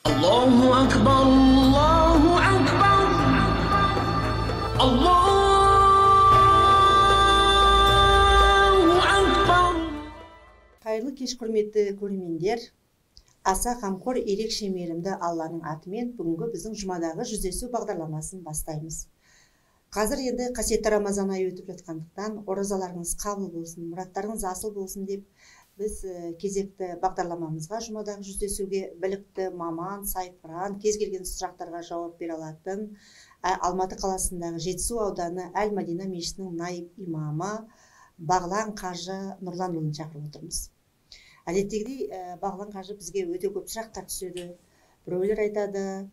Allahu Akbar, Allahu Akbar, Allahu Akbar. Қайырлы кеш құрметті көрермендер. Аса қамқор ерекше мейірімді Алланың атымен бүгінгі біздің жұмадағы жүздесу бағдарламасын бастаймыз. Қазір енді қасиетті Рамазан айы өтіп жатқандықтан, оразаларыңыз қабыл болсын, мұраттарыңыз асыл болсын деп біз кезекті бағдарламамызға жұмадағы жүздесуге білікті маман, сайыпқыран, кез келген сұрақтарға жауап бере алатын Алматы қаласындағы Жетісу ауданы Әл-Мадина мешітінің наиб имамы Бағлан қажы Нұрланұлын шақырып отырмыз. Әдеттегідей Бағлан қажы бізге өте көп сұрақтар түседі. Біреулер айтады,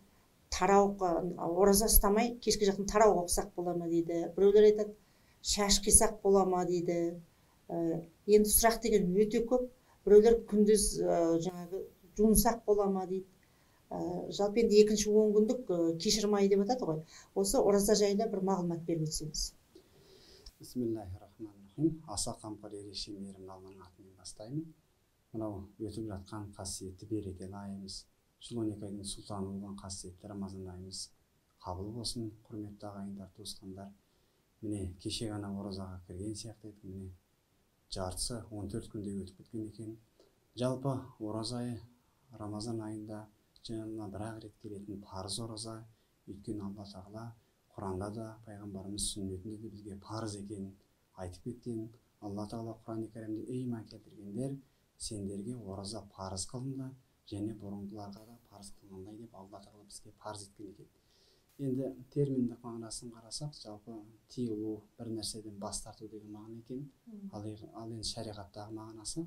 тарауық ораза ұстамай кешке жақын тарауық оқысақ бола ма дейді. Біреулер айтады, шаш қисақ бола ма дейді. Енді сұрақ деген өте көп. Біреулер күндіз жаңағы жуынсақ бола ма дейді. Жалпы енді екінші 10 күндік кешірім айы деп атады ғой. Осы ораза жайында бір мағлұмат беріп өтсеңіз. Бисмиллахир-рахманир-рахим. Аса қамқор ерекше мейірімді Алланың атымен бастаймын. Мынау өтіп жатқан қасиетті берекелі айымыз, жыл 12 айдың сұлтаны болған қасиетті Рамазан айымыз қабыл болсын. Құрметті ағайындар, туысқандар, міне кеше ғана оразаға кірген сияқты едік. Міне жартысы 14 күнде өтіп кеткен екен. Жалпы ораза айы Рамазан айында жылына бір-ақ рет келетін парыз ораза. Өйткені Алла тағала Құранда да, пайғамбарымыз сүннетінде де бізге парыз екенін айтып кеткен. Алла тағала Құран-ы Кәрімде: ей иман келтіргендер, сендерге ораза парыз қылынды, және бұрынғыларға да парыз қылынғандай деп Алла тағала бізге парыз еткен екен. Енді терминдік мағынасын қарасақ, жалпы тыйылу, бір нәрседен бас тарту деген мағына екен. Ал енді шариғаттағы мағынасы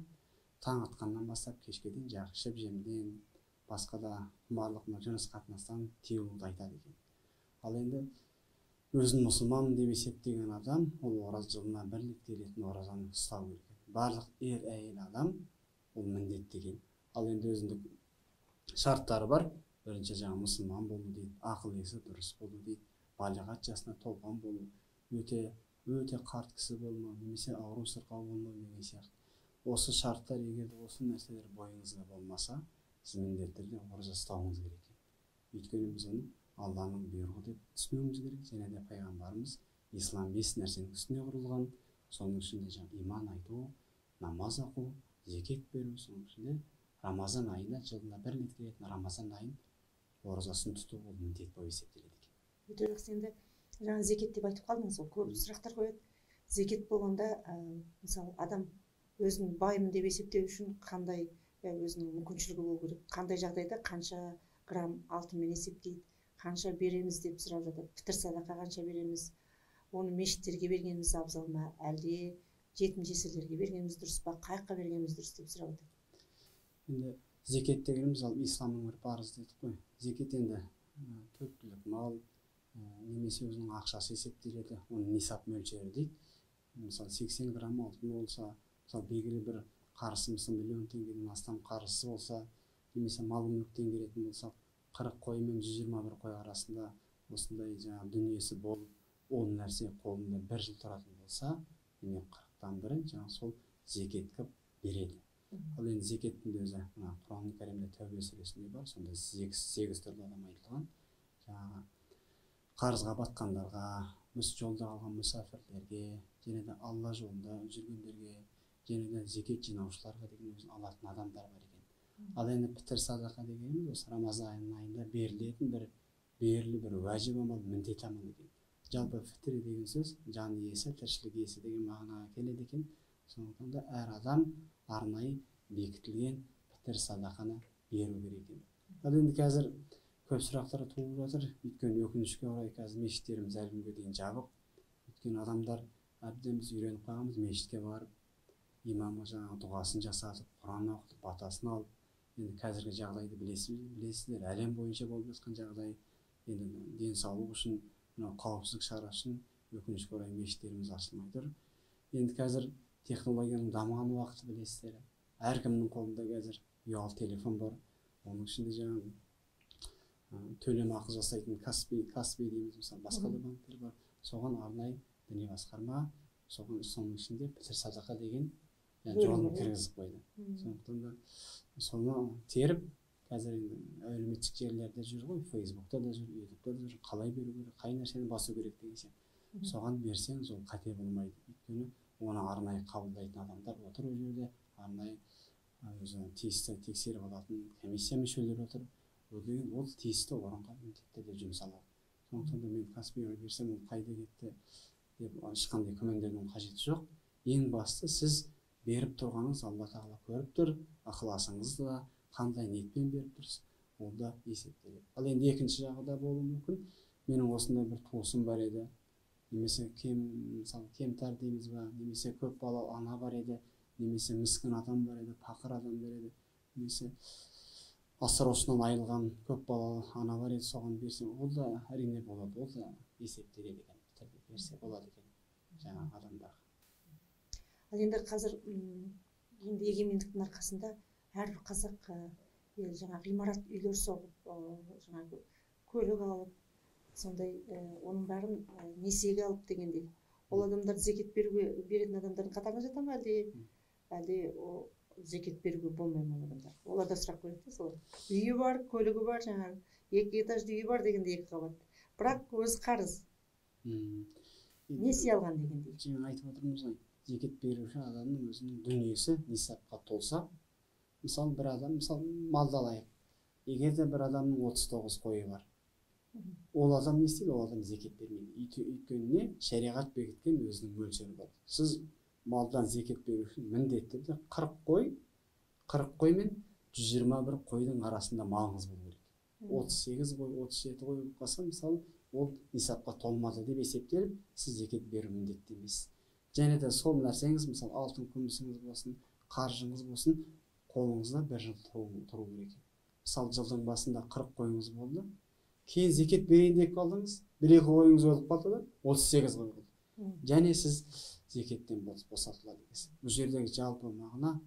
таң атқаннан бастап кешке дейін жақ ішіп жемден, басқа да құмарлық жыныс қатынастан тыйылуды айтады екен. Ал енді өзін мұсылман деп есептеген адам, ол жылына бір рет келетін оразаны ұстау керек. Барлық әйел адам ол міндеттеген. Ал енді өзіндік шарттары бар. Бірінші жаңа мұсылман болу дейді, ақыл есі дұрыс болу дейді, балиғат жасына толған болу, өте қарт кісі болмау, немесе ауру сырқау болмау деген сияқты. Осы шарттар, егер де осы нәрселер бойыңызда болмаса, сіз міндетті түрде ораза ұстауыңыз керек. Өйткені біз оны Алланың бұйрығы деп түсінуіміз керек, және де пайғамбарымыз ислам 5 нәрсенің үстіне құрылған. Соның ішінде иман айту, намаз оқу, зекет беру, соның ішінде Рамазан айында жылына бір рет келетін Рамазан айын оразасын тұту ол міндет болып есептеледі екен. Өте жақсы. Енді жаңа зекет деп айтып қалдыңыз, ол көп сұрақтар қояды. Зекет болғанда, мысалы, адам өзін баймын деп есептеу үшін қандай өзінің мүмкіншілігі болу керек, қандай жағдайда қанша грамм алтынмен есептейді, қанша береміз деп сұрап жатады. Фитр садақа қанша береміз, оны мешіттерге бергеніміз абзал ма, әлде жетім жесірлерге бергеніміз дұрыс па, қай жаққа бергеніміз дұрыс деп сұрап жатады. Енді зекет дегеніміз ал исламның бір парызы дедік қой. Зекет енді төрттілік мал, немесе өзінің ақшасы есептеледі, оның нисап мөлшері дейді. Мысалы 80 грамм алтын болса, мысалы белгілі бір қарызы миллион теңгеден астам қарызы болса, немесе мал мүліктен келетін болса, 40 қой мен 121 қой арасында осындай жаңа дүниесі болып, ол нәрсе қолында бір жыл тұратын болса, міне 40-тан бірін жаңа сол зекет қылып береді. Ал енді зекеттің өзі Құран-ы Кәрімде Тәубе сүресінде бар, сонда 8 түрлі адам айтылған. Жаңағы қарызға батқандарға, жолда қалған мұсафирлерге, және де Алла жолында жүргендерге, және де зекет жинаушыларға деген өзін алатын адамдар бар екен. Ал енді фитр садақа дегеніміз осы Рамазан айында берілетін бір уәжіп амал, міндет амал екен. Жалпы фитр деген сөз жан иесі, тіршілік иесі деген мағынаға келеді екен. Сондықтан да әр адам арнайы бекітілген фитр садақаны беру керек екен. Ал енді қазір көп сұрақтар туып жатыр. Өйткені өкінішке орай қазір мешіттеріміз әлі күнге дейін жабық. Өйткені адамдар әбден біз үйреніп қалғанбыз, мешітке барып, имамға жаңағы дұғасын жасатып, Құран оқытып, батасын алып. Енді қазіргі жағдайды білесіздер, әлем бойынша болып жатқан жағдай. Енді денсаулық үшін, қауіпсіздік шарасы үшін өкінішке орай мешіттеріміз ашылмай тұр. Енді қазір технологияның дамыған уақыты білесіздер. Әркімнің қолында қазір ұялы телефон бар. Оның ішінде жаңағы төлем ақы жасайтын Каспи дейміз, мысалы, басқа да банктер бар. Соған арнайы діни басқарма, соның ішінде фитр садақа деген жолын кіргізіп қойды. Сондықтан да соны теріп, қазір енді әлеуметтік желілерде жүр ғой, Фейсбукта да жүр, ютубта да жүр, қалай беру керек, қай нәрсені басу керек деген сияқты. Соған берсеңіз ол қате болмайды. Өйткені оны арнайы қабылдайтын адамдар отыр ол жерде, арнайы өзі тиісті тексеріп алатын комиссия мүшелері отыр. Ол деген ол тиісті орынға міндетті түрде жұмсалады. Сондықтан да мен Каспийға берсем ол қайда кетті деп ешқандай күмәнданудың қажеті жоқ. Ең басты сіз беріп тұрғаныңыз Алла тағала көріп тұр, ықыласыңызды да қандай ниетпен беріп тұрсыз, ол да есептеледі. Ал енді екінші жағы да болуы мүмкін. Менің осындай бір туысым бар еді, немесе мысалы кемтар дейміз ба, немесе көп балалы ана бар еді, немесе міскін адам бар еді, пақыр адам бар еді, немесе асыраушысынан айырылған көп балалы ана бар еді, соған берсем, ол да әрине болады, ол да есептеледі екен, түрде берсе болады екен жаңағы адамдарға. Ал енді қазір енді егемендіктің арқасында әрбір қазақ жаңа ғимарат үйлер соғып, жаңағы көлік алып, сондай оның бәрін несиеге алып дегендей. Ол адамдар зекет беретін адамдардың қатарына жата ма, әлде зекет беруге болмай ма адамдар? Оларда сұрақ қояды да солар. Үйі бар, көлігі бар, жаңағы 2 этажды үйі бар дегенде 2 қабат. Бірақ өзі қарыз. Несие алған дегендей. Жаңа айтып отырмыз ғой, зекет беруші адамның өзінің дүниесі нисапқа толса, мысалы бір адам, мысалы малды алайық. Егер де бір адамның 39 қойы бар, ол адам не істейді? Ол адам зекет бермейді. Өйткені не? Шариғат бекіткен өзінің мөлшері бар. Сіз малдан зекет беру үшін міндетті түрде 40 қой мен 121 қойдың арасында малыңыз болу керек. 38 қой, 37 қой болып қалса, мысалы, ол нисапқа толмады деп есептеліп, сіз зекет беру міндетті емес. Және де сол нәрсеңіз, мысалы, алтын күмісіңіз болсын, қаржыңыз болсын, қолыңызда 1 жыл тұру керек. Мысалы, жылдың басында 40 қойыңыз болды, кейін зекет берейін деп қалдыңыз, 1-2 қойыңыз өліп қалды да, 38 қой болды. Және сіз зекеттен босатылады екенсіз. Бұл жердегі жалпы мағына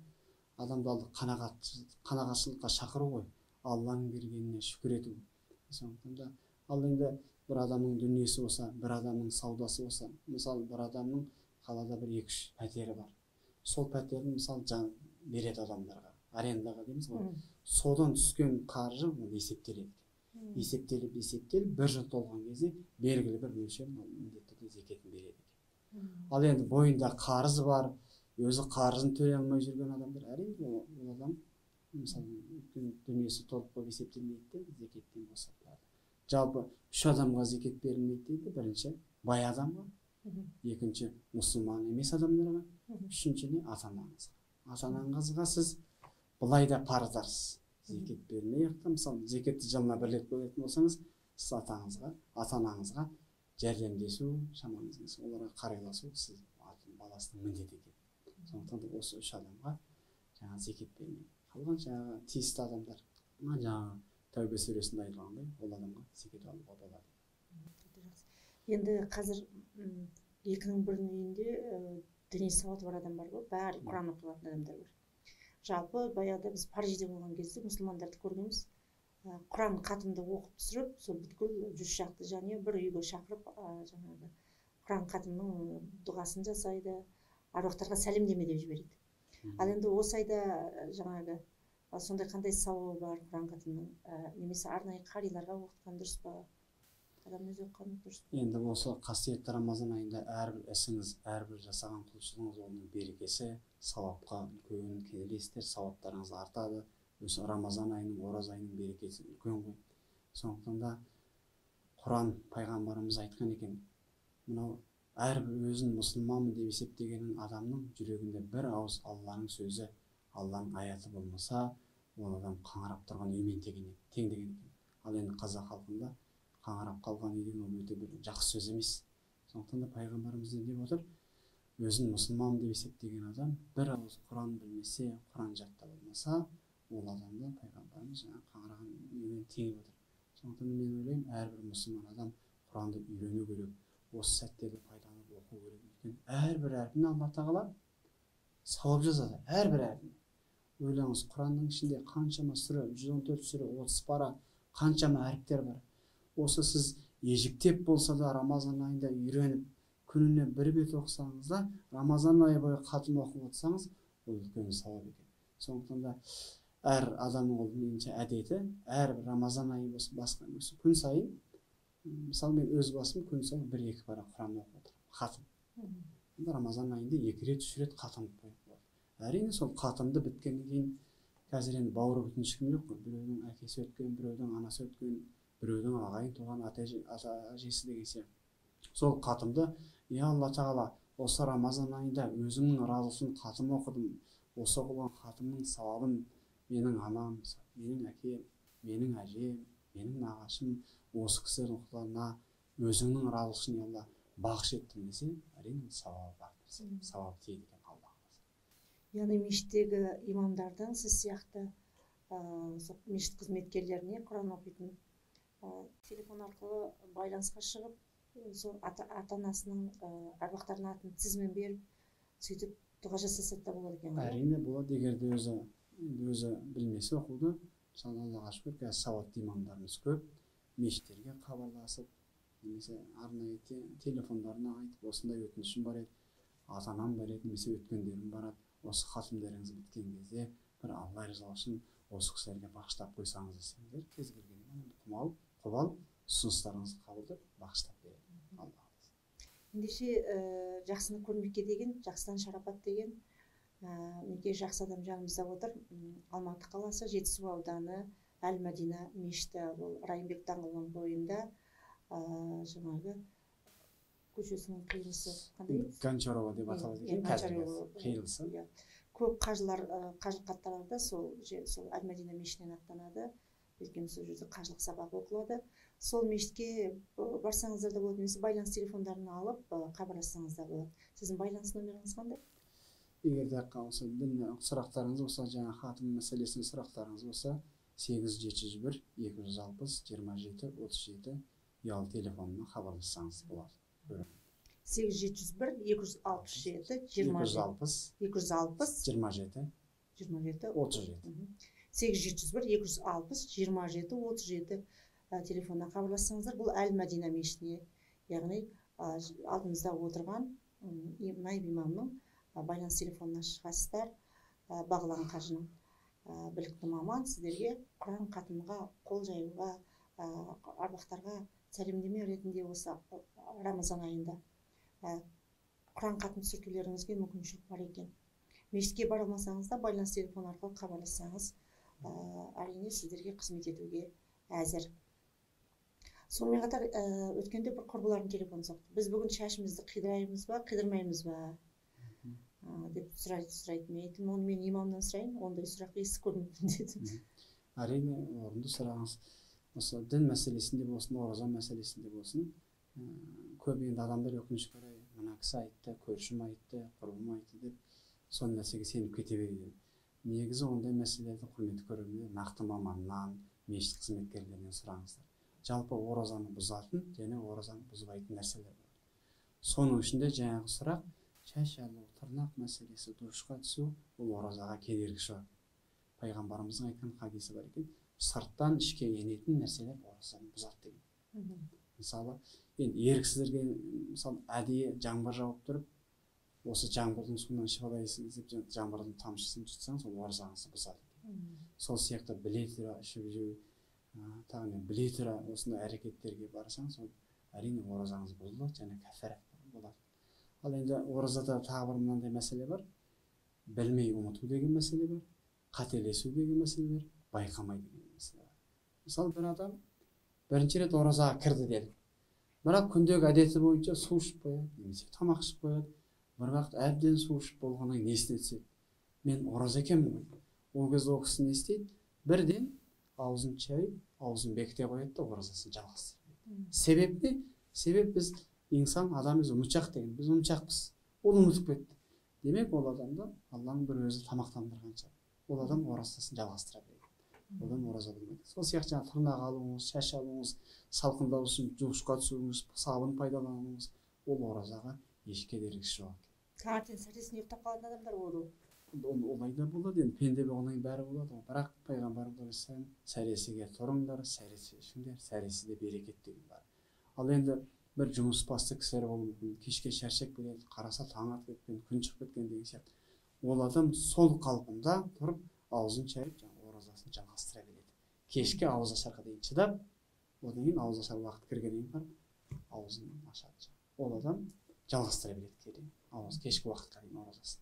адамды қанағатшылыққа шақыру ғой, Алланың бергеніне шүкір ету. Сондықтан да ал енді бір адамның дүниесі болса, бір адамның саудасы болса, мысалы бір адамның қалада бір 2-3 пәтері бар. Сол пәтерін мысалы береді адамдарға, арендаға дейміз ғой. Содан түскен қаржы ол есептеледі. Есептеліп 1 жыл толған кезде белгілі бір мөлшер міндетті түрде зекетін береді. Ал енді бойында қарызы бар, өзі қарызын төлей алмай жүрген адамдар, әрине ол адам мысалы дүниесі толық болып есептелмейді, зекеттен босатылады. Жалпы 3 адамға зекет берілмейді дейді. Бірінші бай адамға, екінші мұсылман емес адамдарға, үшіншіден ата-анаңызға. Ата-анаңызға сіз былай да парыздарсыз. Зекет бермей мысалы зекетті жылына 1 рет бөлетін болсаңыз, сіз ата-анаңызға жәрдемдесу, шамаңыз оларға қарайласу сіз баласының міндеті екен. Сондықтан да осы 3 адамға жаңа зекет бермей. Қалған жаңағы тиісті адамдар, жаңағы Тәубе сүресінде айтылғандай, ол адамға зекет алуға болады. Енді қазір 2-ның бірінің үйінде діни сауаты бар адам бар ғой, бәрі Құран оқылатын адамдар бар. Жалпы баяғыда біз Парижде болған кезде мұсылмандарды көргенбіз. Құран қатымды оқып түсіріп, сол бүткіл 100 шақты жанұя бір үйге шақырып, жаңағы Құран қатымның дұғасын жасайды, аруақтарға сәлемдеме деп жібереді. Ал енді осы айда жаңағы сондай қандай сауабы бар Құран қатымның, немесе арнайы қариларға оқытқан дұрыс па? Адам өзі оқыған дұрыс па? Енді осы қасиетті Рамазан айында әрбір ісіңіз, әрбір жасаған құлшылығыңыз оның берекесі, сауапқа үлкен келесіздер, сауаптарыңыз артады. Осы Рамазан айының, ораза айының берекесі үлкен ғой. Сондықтан да Құран пайғамбарымыз айтқан екен, мынау әрбір өзін мұсылманмын деп есептеген адамның жүрегінде бір ауыз Алланың сөзі, Алланың аяты болмаса, ол адам қаңырап тұрған үймен тең деген екен. Ал енді қазақ халқында қаңырап қалған үй деген ол өте бір жақсы сөз емес. Сондықтан да пайғамбарымыз не деп отыр? Өзін мұсылман деп есептеген адам бір ауыз Құран білмесе, Құран жаттап болмаса, ол адамды пайғамбарымыз қаңыраған үймен теңеп отыр. Сондықтан мен ойлаймын, әрбір мұсылман адам Құранды үйрену керек. Осы сәттерді пайдаланып оқу керек. Өйткені әрбір әрпіне Алла тағала сауап жазады, әрбір әрпіне. Ойлаңыз, Құранның ішінде қаншама сүре, 114 сүре, 30 пара, қаншама әріптер бар. Осы сіз ежіктеп болса да Рамазан айында үйреніп, күніне 1 бет оқысаңыз да, Рамазан айы бойы қатым оқып отырсаңыз, ол үлкен сауап екен. Сондықтан да әр адамның ол меніңше әдеті, әрбір Рамазан айы болсын, басқа болсын, күн сайын, мысалы мен өз басым күн сайын 1-2 парақ Құран оқып отырамын, хатым. Рамазан айында 2 рет, 3 рет хатым қойып болады. Әрине сол хатымды біткеннен кейін қазір енді бауыры бүтін ешкім жоқ қой. Біреудің әкесі өткен, біреудің анасы өткен, біреудің ағайын туған, ата-әжесі деген сияқты. Сол хатымды, Алла Тағала, осы Рамазан айында өзімнің разылығын хатым оқыдым. Осы оқылған хатымның сауабын менің анам, менің әкем, менің әжем, менің нағашым осы кісілердің құлдарына өзіңнің разылығын Алла бағыш еттім десе, әрине сауабы бар. Сауап тиеді екен Алла. Яғни мешіттегі имамдардың сіз сияқты мешіт қызметкерлеріне Құран оқитын телефон арқылы байланысқа шығып, сол ата-анасының әруақтарының атын тізімін беріп, сөйтіп дұға жасаса да болады екен. Әрине болады, егер де өзі білмесе оқуды. Мысалы Аллаға шүкір, қазір сауатты имамдарымыз көп. Мешіттерге хабарласып, немесе арнайы телефондарына айтып, осындай өтінішім бар еді, ата-анам бар еді, немесе өткендерім барады. Осы хатымдарыңыз біткен кезде бір Алла ризалығы үшін осы кісілерге бағыштап қойсаңыз десеңіздер, кез келген құбал ұсыныстарыңызды қабылдап бағыштап береді. Ендеше жақсыны көрмекке деген, жақсыдан шарапат деген, неге жақсы адам жанымызда отыр. Алматы қаласы Жетісу ауданы Әл-Мәдина мешіті, ол Райымбек даңғылының бойында, жаңағы көшесінің қиылысы қандай еді? Гончарова деп аталады екен, қазіргі қиылысы. Көп қажылар, қажылық хатталарда сол Әл-Мәдина мешітінен аттанады. Өйткені сол жерде қажылық сабағы оқылады. Сол мешітке барсаңыздар да болады, немесе байланыс телефондарын алып хабарлассаңыз да болады. Сіздің байланыс номеріңіз қандай? Егер де осы сұрақтарыңыз болса, жаңа хатым мәселесінің сұрақтарыңыз болса, 871-260-27-37 ұялы телефонына хабарлассаңыз болады. 871-267-27-37 871-260-27-37 телефонына хабарлассаңыздар, бұл Әл-Мәдина мешітіне, яғни алдымызда отырған наиб имамның байланыс телефонына шығасыздар. Бағлан қажының білікті маман сіздерге Құран хатымға, қол жаюға, арбақтарға сәлемдеме ретінде осы Рамазан айында Құран хатын түсіртулеріңізге мүмкіншілік бар екен. Мешітке бара алмасаңыз да байланыс телефон арқылы хабарлассаңыз, әрине сіздерге қызмет етуге әзір. Сонымен қатар өткенде бір құрбылардың телефоны соқты. Біз бүгін шашымызды қидыраймыз ба, қидырмаймыз ба деп сұрайды. Мен айттым, оны мен имамнан сұрайын, ондай сұрақ естіп көрмеппін дедім. Әрине, орынды сұрағыңыз. Осы дін мәселесінде болсын, ораза мәселесінде болсын, көп енді адамдар өкінішке орай, мына кісі айтты, көршім айтты, құрбым айтты деп, сол нәрсеге сеніп кете береді. Негізі ондай мәселелерді құрметті көрермендер нақты маманнан, мешіт қызметкерлерінен сұраңыздар. Жалпы оразаны бұзатын және оразаны бұзбайтын нәрселер бар. Соның ішінде жаңағы сұрақ, шаш алу, тырнақ мәселесі, душқа түсу, бұл оразаға кедергі шығар. Пайғамбарымыздың айтқан хадисі бар екен, сырттан ішке енетін нәрселер оразаны бұзады деген. Мысалы, енді еріксіздерге мысалы әдейі жаңбыр жауып тұрып, осы жаңбырдың суынан шипалайсың деп жаңбырдың тамшысын жұтсаң, сол оразаңызды бұзады. Сол сияқты біле тұра ішіп жеу, тағы біле тұра осындай әрекеттерге барсаң, сол әрине оразаңыз бұзылады және кәфәрат болады. Ал енді оразада тағы бір мынандай мәселе бар. Білмей ұмыту деген мәселе бар, қателесу деген мәселе бар, байқамай деген мәселе бар. Мысалы, бір адам бірінші рет оразаға кірді деді. Бірақ күндегі әдеті бойынша су ішіп қояды, немесе тамақ ішіп қояды. Бір уақыт әбден су ішіп болғаннан кейін есіне түседі. Мен ораза екенмін ғой. Ол кезде ол кісі не істейді? Бірден аузын шайып, аузын бекіте қояды да оразасын жалғастырады. Себеп не? Себеп біз инсан адамыз ұмытшақ деген. Біз ұмытшақпыз. Ол ұмытып кетті. Демек ол адамда Алланың бір өзі тамақтандырғанша ол адам оразасын жалғастыра береді. Одан ораза болмайды. Сол сияқты тырнақ алуыңыз, шаш алуыңыз, салқындау үшін душқа түсуіңіз, сабын пайдалануыңыз, ол оразаға еш кедергісі жоқ. Таңертең сәресіне ұйықтап қалатын адамдар болды. Олай да болады, енді пенде болғаннан бәрі болады. Бірақ пайғамбарымыз сәресіге тұрыңдар, сәресі ішіңдер, сәресіде берекет деген бар. Ал енді бір жұмыс басты кісілер болуы мүмкін, кешке шаршап келеді, қараса таң атып кеткен, күн шығып кеткен деген сияқты. Ол адам сол қалпында тұрып, аузын шайып, жалғастыра береді. Кешке ауыз ашарға дейін шыдап, одан кейін ауыз ашар уақыт кіргеннен кейін барып аузын ашады. Ол адам жалғастыра береді кейін ауыз кешкі уақытқа дейін оразасын.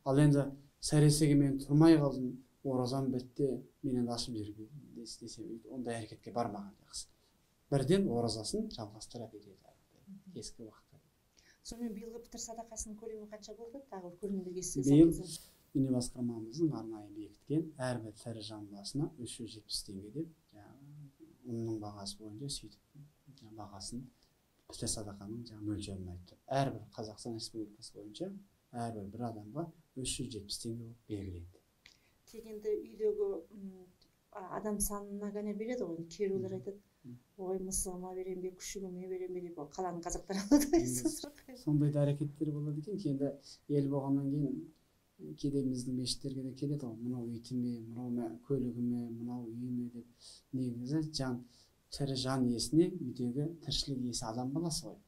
Ал енді сәресеге мен тұрмай қалдым, оразам бітті, мен енді ашып жіберейін десе, ондай әрекетке бармаған жақсы. Бірден оразасын жалғастыра береді кешкі уақытта. Сонымен биылғы пітір садақасының көлемі қанша болды? Тағы көрермендерге сіз Биыл діни басқармамыздың арнайы бекіткен әрбір тірі жан басына 370 теңге деп, ұнның бағасы бойынша сөйтіп бағасын пітір садақаның мөлшерін айтты. Әрбір Қазақстан Республикасы бойынша әрбір бір адамға 370 теңге болып белгіленді. Тек енді үйдегі адам санына ғана береді ғой. Кейбіреулер айтады, ой, мысығыма берем бе, күшігіме берем бе деп, қаланың қазақтар алады. Сондай да әрекеттер болады екен. Енді ел болғаннан кейін кейде біздің мешіттерге де келеді ғой, мынау үйтіме, мынау көлігіме, мынау үйіме деп. Негізі тірі жан иесіне үйдегі тіршілік иесі адам баласы ғой.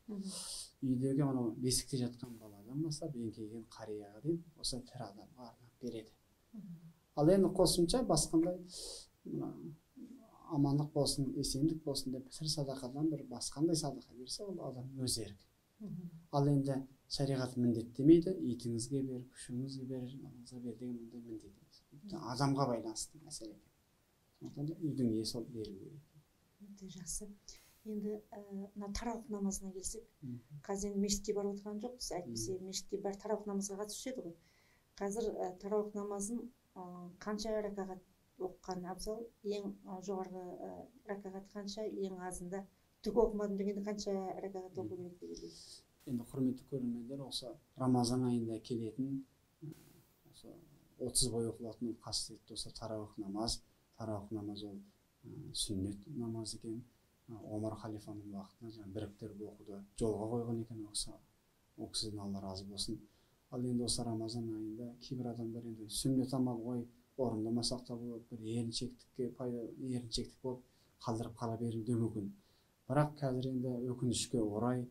Үйдегі мынау бесікте жатқан баладан бастап еңкейген қарияға дейін осы тірі адамға арнап береді. Ал енді қосымша басқандай амандық болсын, есендік болсын деп пітір садақадан бір басқандай садақа берсе, ол адам өз еркі. Ал енді шариғат міндеттемейді, итіңізге бер, күшіңізге бер, малыңызға бер деген мұндай міндет емес. Адамға байланысты мәселе. Сондықтан да үйдің иесі ол беру керек. Жақсы. Енді мына тарауық намазына келсек, қазір мешітке барып отырған жоқпыз, әйтпесе мешітке бар тарауық намазға қатысушы еді ғой. Қазір тарауық намазын қанша ракағат оқыған абзал, ең жоғарғы ракағат қанша, ең азында түк оқымадым дегенде қанша ракағат оқу керек деп ойлайсыз? Енді құрметті көрермендер, осы Рамазан айында келетін осы 30 бой оқылатын қасиетті осы тарауық намаз. Тарауық намаз ол сүннет намаз екен. Омар халифаның уақытында біріктіріп оқуды жолға қойған екен, ол кісіден Алла разы болсын. Ал енді осы Рамазан айында кейбір адамдар енді сүннет амал ғой, орындамасақ та болады, бір еріншектік болып қалдырып қала беруі де мүмкін. Бірақ қазір енді өкінішке орай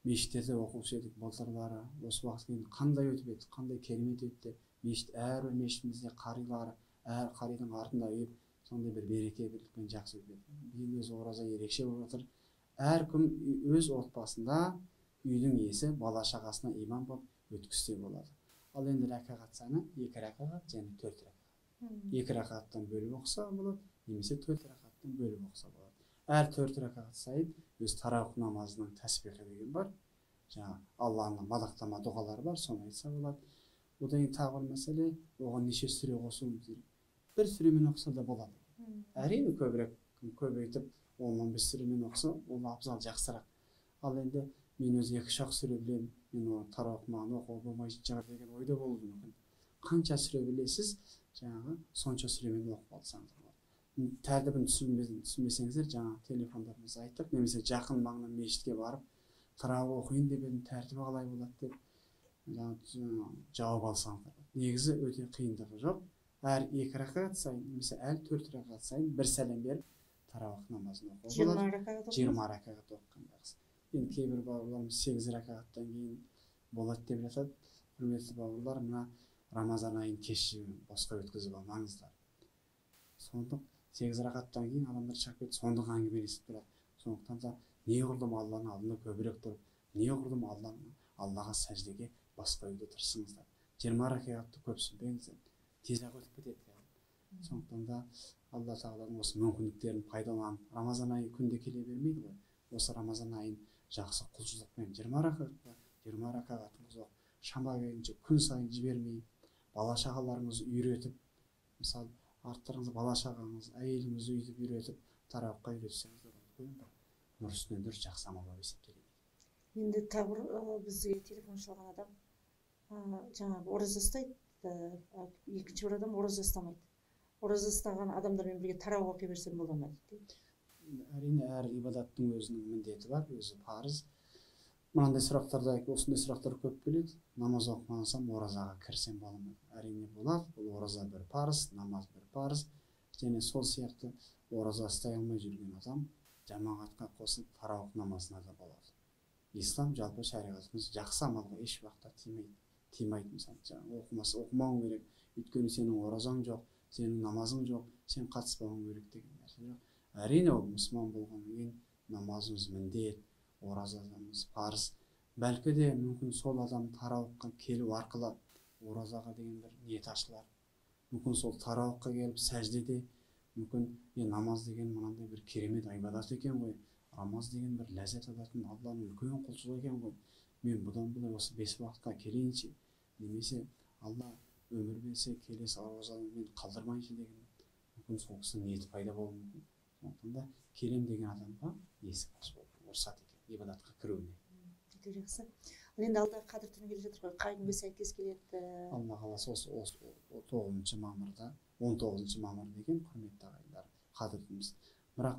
мешіттерде оқушы едік, былтырлары осы уақытқа дейін қандай өтіп еді, қандай керемет өтті. Мешіт, әрбір мешітімізде қарилары, әр қаридың артында үйіп, сондай бір береке бірлікпен жақсы өтеді. Биыл өз ораза ерекше болып жатыр. Әркім өз отбасында үйдің иесі бала шағасына имам болып өткізсе болады. Ал енді ракағат саны 2 ракағат және 4 ракағат. 2 ракағаттан бөліп оқыса болады, немесе 4 ракағаттан бөліп оқыса болады. Әр 4 ракағат сайын өз тарауық намазының тәсбихі деген бар. Жаңа Алланың мадақтама дұғалары бар, соны айтса болады. Одан кейін тағы бір мәселе, оған неше сүре қосуымыз керек. Бір сүремен оқыса да болады. Әрине көбейтіп 10-15 сүремен оқыса, ол абзал жақсырақ. Ал енді мен өз 2-3 сүре білемін, мен оны тарауық маған оқуға болмайтын шығар деген ойда болуы мүмкін. Қанша сүре білесіз, жаңағы сонша сүремен оқып алсаңыз болады. Тәртібін түсінбесеңіздер, жаңа телефондарыңызды айттық, немесе жақын маңнан мешітке барып, тарауық оқиын деп едім, тәртібі қалай болады деп жауап алсаңыздар. Негізі өте қиындығы жоқ. Әр 2 ракағат сайын, немесе әр 4 ракағат сайын бір сәлем беріп, тарауық намазын оқуға болады. 20 ракағат оқыған жақсы. Енді кейбір бауырларымыз 8 ракағаттан кейін болады деп жатады. Құрметті бауырлар, мына Рамазан айын кеші босқа өткізіп алмаңыздар. Сондық 8 ракағаттан кейін адамдар шығып кетіп, сондық әңгімелесіп тұрады. Сондықтан да не қылдым Алланың алдында көбірек тұрып, не қылдым Аллаға сәждеге бас қоюды тырысыңыздар. 20 ракағатты көп сүрмеңіздер, тез-ақ өтіп кетеді. Сондықтан да Алла тағаланың осы мүмкіндіктерін пайдаланып, Рамазан айы күнде келе бермейді ғой. Осы Рамазан айын жақсы құлшылықпен 20 ракағатыңыз оқып, шама келгенше күн сайын жібермей, бала шағаларыңызды үйретіп, мысалы арттарыңыз бала шағаңыз, әйеліңізді үйретіп үйретіп, тарауыққа үйретсеңіздер, нұр үстіне нұр жақсы амал болып есептеледі. Енді тағы бізге телефон шалған адам жаңағы ораза ұстайды, екінші бір адам ораза ұстамайды. Ораза ұстаған адамдармен бірге тарауық оқи берсем бола ма дейді. Әрине, әр ибадаттың өзінің міндеті бар, өзі парыз. Мынандай сұрақтарда, осындай сұрақтар көп келеді. Намаз оқымасам оразаға кірсем бола ма? Әрине болады. Бұл ораза бір парыз, намаз бір парыз. Және сол сияқты ораза ұстай алмай жүрген адам жамағатқа қосылып тарауық намазына да болады. Ислам жалпы шариғатымыз жақсы амалға еш уақытта тимайды. Мысалы, оқымауың керек. Өйткені сенің оразаң жоқ, сенің намазың жоқ, сен қатыспауың керек деген нәрсе жоқ. Әрине ол мұсылман болғаннан кейін намазымыз міндет, оразамыз парыз. Бәлкі де мүмкін сол адам тарауыққа келу арқылы оразаға деген бір ниет ашылар. Мүмкін сол тарауыққа келіп сәждеде мүмкін намаз деген мынандай бір керемет ғибадат екен ғой, намаз деген бір ләззат алатын Алланың үлкен құлшылығы екен ғой, мен бұдан былай осы 5 уақытқа келейінші, немесе Алла өмір берсе келесі оразаны мен қалдырмайыншы деген мүмкін сол кісінің ниеті пайда болуы мүмкін. Сондықтан да келем деген адамға есік ашып рұқсат екен ибадатқа кіруіне. Өте жақсы. Ал енді алда қадір түні келе жатыр ғой, қай күнге сәйкес келеді? Алла қаласа осы 19 мамырда, 19 мамыр деген құрметті ағайындар қадір түніміз. Бірақ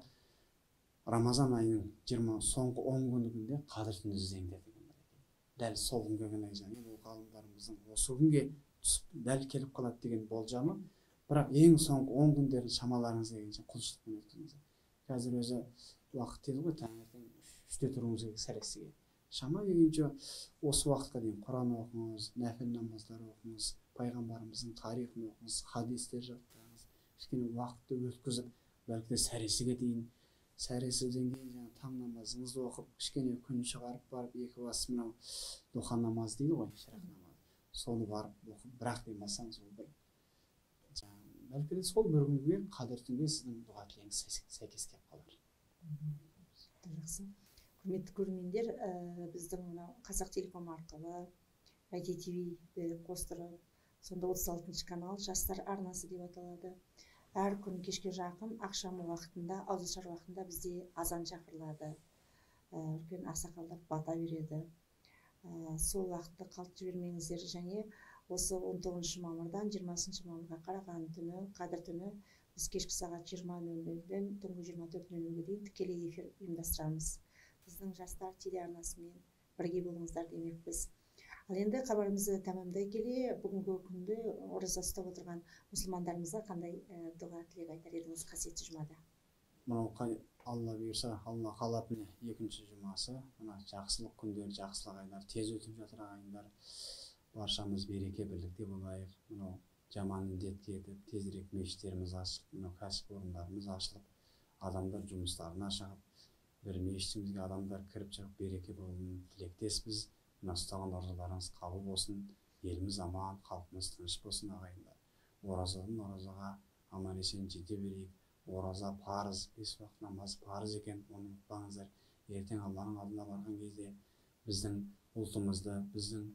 Рамазан айының соңғы 10 күнінде қадір түні іздеңдер деген бар екен. Дәл сол күнге ғана және бұл ғалымдарымыздың осы күнге дәл келіп қалады деген болжамы. Бірақ ең соңғы 10 күндерін шамаларыңызға келгенше құлшылықпен өткізіңіз. Қазір өзі уақыт деді ғой, таңертең 3-те тұруыңыз керек сәресіге. Шама келгенше осы уақытқа дейін Құран оқыңыз, нәпіл намаздар оқыңыз, пайғамбарымыздың тарихын оқыңыз, хадистер жаттаңыз, кішкене уақытты өткізіп, бәлкі де сәресіге дейін, сәресіден кейін таң намазыңызды оқып, кішкене күн шығарып барып, 2 уақыт мынау духа намаз дейді ғой, шырақ намаз. Соны барып оқып, бірақ демасаңыз ол бір бәлкі де сол бір күнге қадір түнге сіздің дұға тілегіңіз сәйкес келіп қалар. Жақсы. Құрметті көрермендер, біздің мынау Қазақ Телеком арқылы ITTV-ді қостырып, сонда 36-шы канал жастар арнасы деп аталады. Әр күн кешке жақын ақшам уақытында, ауызашар уақытында бізде азан шақырылады. Үлкен ақсақалдар бата береді. Сол уақытты қалт жібермеңіздер, және осы 19 мамырдан 20 мамырға қараған түні, қадір түні, біз кешкі сағат 20:00-ден түнгі 24:00-ге дейін тікелей эфир ұйымдастырамыз. Біздің жастар телеарнасымен бірге болыңыздар демекпіз. Ал енді хабарымызды тәмамдай келе, бүгінгі күнді ораза ұстап отырған мұсылмандарымызға қандай дұға тілек айтар едіңіз қасиетті жұмада? Мынау Алла бұйырса, Алла қалап міне 2-ші жұмасы, мына жақсылық күндер, жақсылық айлар тез өтіп жатыр ағайындар. Баршамыз береке бірлікте болайық. Мынау жаман індет кетіп, тезірек мешіттеріміз ашылып, мынау кәсіпорындарымыз ашылып, адамдар жұмыстарына шығып, бір мешітімізге адамдар кіріп шығып береке болуын тілектеспіз. Мына ұстаған оразаларыңыз қабыл болсын, еліміз аман, халқымыз тыныш болсын ағайындар. Оразадан оразаға аман есен жете берейік. Ораза парыз, 5 уақыт намаз парыз екен, оны ұмытпаңыздар. Ертең Алланың алдына барған кезде біздің ұлтымызды, біздің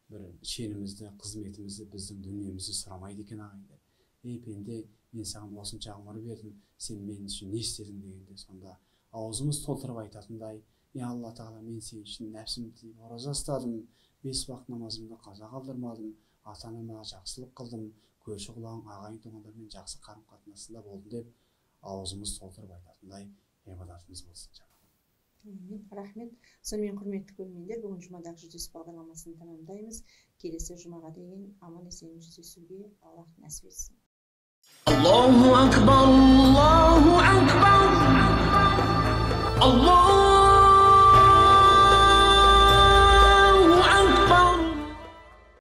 бір шенімізді, қызметімізді, біздің дүниемізді сұрамайды екен ағайындар. Ей пенде, мен саған осынша ғұмыр бердім, сен мен үшін не істедің дегенде, сонда аузымыз толтырып айтатындай, Алла тағала, мен сен үшін нәпсімді ораза ұстадым, 5 уақыт намазымды қаза қалдырмадым, ата-анама жақсылық қылдым, көрші құлағым, ағайын туғандармен жақсы қарым қатынасында болдым деп аузымыз толтырып айтатындай ғибадатымыз болсын. Рахмет. Сонымен құрметті көрермендер, бүгін жұмадағы жүздесу бағдарламасын тәмамдаймыз. Келесі жұмаға дейін аман есен жүздесуге Аллах нәсіп етсін. Аллаху акбар, Аллаху акбар. Allah